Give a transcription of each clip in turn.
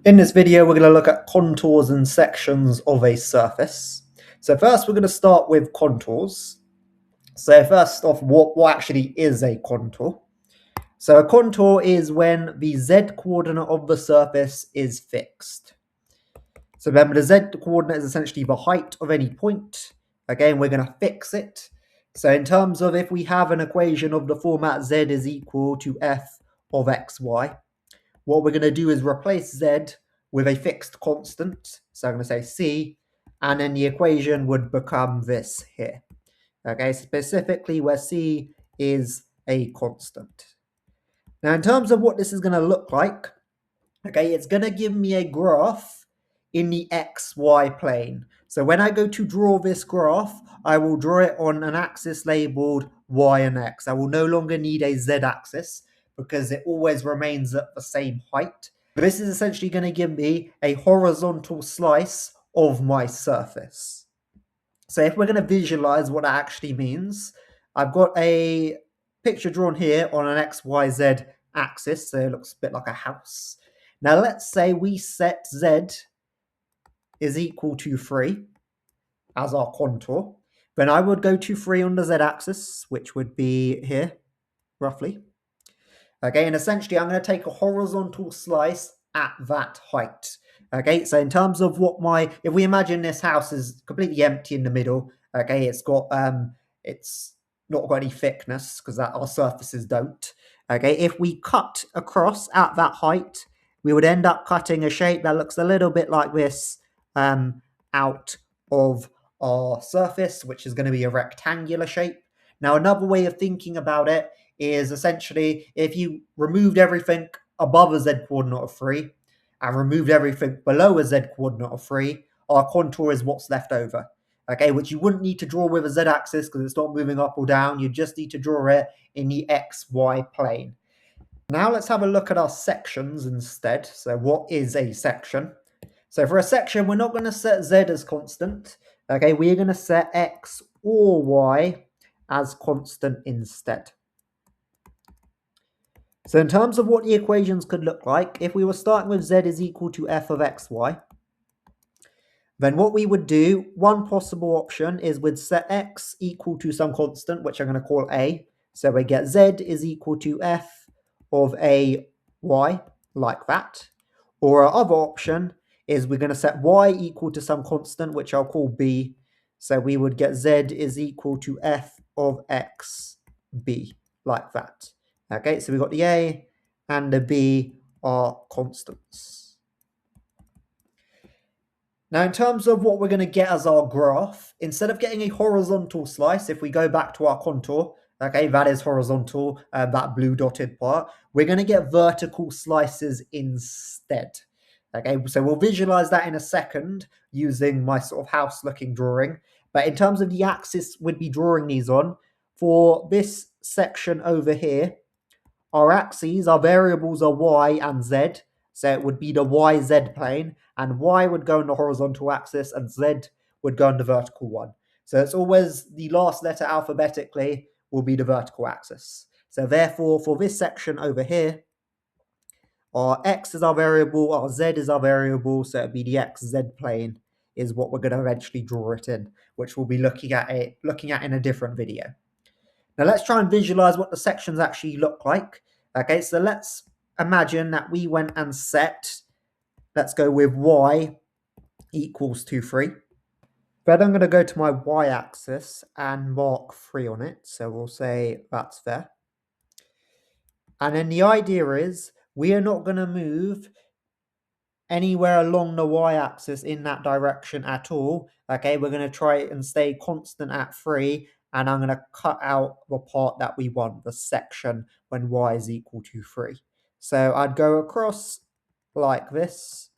In this video, we're going to look at contours and sections of a surface. So first, we're going to start with contours. So first off, what actually is a contour? So a contour is when the z-coordinate of the surface is fixed. So remember, the z-coordinate is essentially the height of any point. Again, we're going to fix it. So in terms of if we have an equation of the format z is equal to f of xy, what we're going to do is replace z with a fixed constant. So I'm going to say c, and then the equation would become this here. Okay, specifically where c is a constant. Now, in terms of what this is going to look like, okay, it's going to give me a graph in the xy plane. So when I go to draw this graph, I will draw it on an axis labeled y and x. I will no longer need a z-axis because it always remains at the same height. This is essentially going to give me a horizontal slice of my surface. So if we're going to visualize what that actually means, I've got a picture drawn here on an XYZ axis, so it looks a bit like a house. Now let's say we set Z is equal to 3 as our contour. Then I would go to 3 on the Z-axis, which would be here, roughly. Okay, and essentially I'm going to take a horizontal slice at that height. Okay, so in terms of if we imagine this house is completely empty in the middle, okay, it's not got any thickness because our surfaces don't. Okay, if we cut across at that height, we would end up cutting a shape that looks a little bit like this out of our surface, which is going to be a rectangular shape. Now, another way of thinking about it is essentially if you removed everything above a z-coordinate of 3 and removed everything below a z-coordinate of 3, our contour is what's left over. Okay, which you wouldn't need to draw with a z-axis because it's not moving up or down. You just need to draw it in the xy plane. Now let's have a look at our sections instead. So what is a section? So for a section, we're not going to set z as constant. Okay, we're going to set x or y as constant instead. So in terms of what the equations could look like, if we were starting with z is equal to f of xy, then what we would do, one possible option is we'd set x equal to some constant, which I'm going to call a. So we get z is equal to f of a y, like that. Or our other option is we're going to set y equal to some constant, which I'll call b. So we would get z is equal to f of x b, like that. Okay, so we've got the a and the b are constants. Now, in terms of what we're going to get as our graph, instead of getting a horizontal slice, if we go back to our contour, okay, that is horizontal, that blue dotted part, we're going to get vertical slices instead. Okay, so we'll visualize that in a second using my sort of house-looking drawing. But in terms of the axis we'd be drawing these on, for this section over here, our axes, our variables are y and z. So it would be the YZ plane, and y would go on the horizontal axis, and z would go on the vertical one. So it's always the last letter alphabetically will be the vertical axis. So therefore, for this section over here, our x is our variable, our z is our variable, so it'd be the xz plane is what we're going to eventually draw it in, which we'll be looking at in a different video. Now let's try and visualize what the sections actually look like. Okay, so let's imagine that we went and set, let's go with y equals to 3. Then I'm going to go to my y-axis and mark 3 on it. So we'll say that's there. And then the idea is we are not going to move anywhere along the y-axis in that direction at all. Okay, we're going to try and stay constant at 3. And I'm going to cut out the part that we want, the section when y is equal to 3. So I'd go across like this.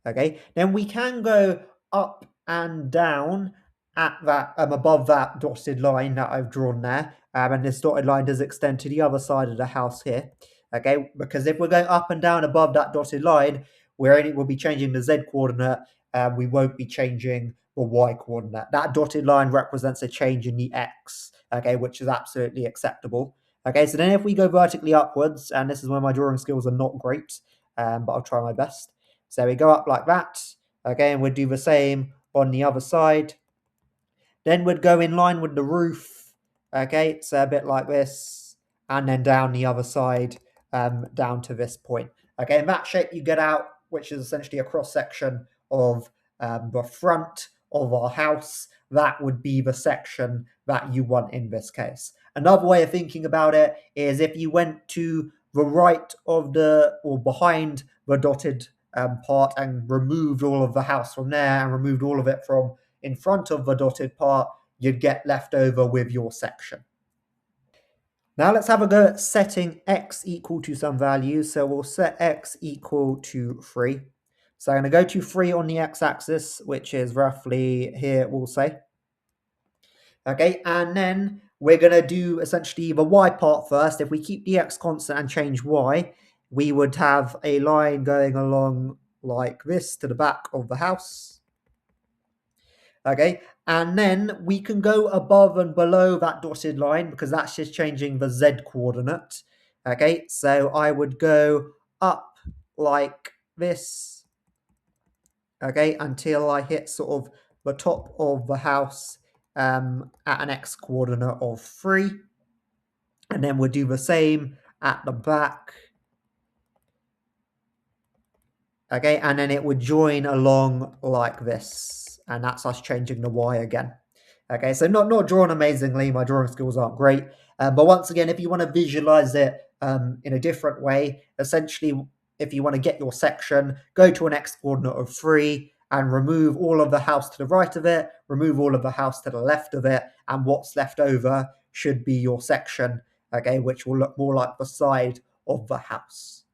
Okay, then we can go up and down at that above that dotted line that I've drawn there. And this dotted line does extend to the other side of the house here. Okay, because if we're going up and down above that dotted line, we'll be changing the z coordinate. We won't be changing the y coordinate. That dotted line represents a change in the x, okay, which is absolutely acceptable. Okay, so then if we go vertically upwards, and this is where my drawing skills are not great, but I'll try my best. So we go up like that. Again, we'll do the same on the other side. Then we'd go in line with the roof. Okay, so a bit like this, and then down the other side, down to this point. Okay, and that shape you get out, which is essentially a cross section of the front of our house, that would be the section that you want in this case. Another way of thinking about it is if you went to the right of the, or behind the dotted part and removed all of the house from there and removed all of it from in front of the dotted part, you'd get left over with your section. Now let's have a go at setting x equal to some value. So we'll set x equal to 3. So I'm going to go to 3 on the x-axis, which is roughly here, we'll say. Okay, and then we're going to do essentially the y part first. If we keep the x constant and change y, we would have a line going along like this to the back of the house. Okay, and then we can go above and below that dotted line because that's just changing the z coordinate. Okay, so I would go up like this, okay, until I hit sort of the top of the house at an x coordinate of 3. And then we'll do the same at the back. Okay, and then it would join along like this. And that's us changing the y again. Okay, so not drawn amazingly. My drawing skills aren't great. But once again, if you want to visualize it in a different way, essentially, if you want to get your section, go to an x coordinate of 3 and remove all of the house to the right of it, remove all of the house to the left of it, and what's left over should be your section, okay, which will look more like the side of the house.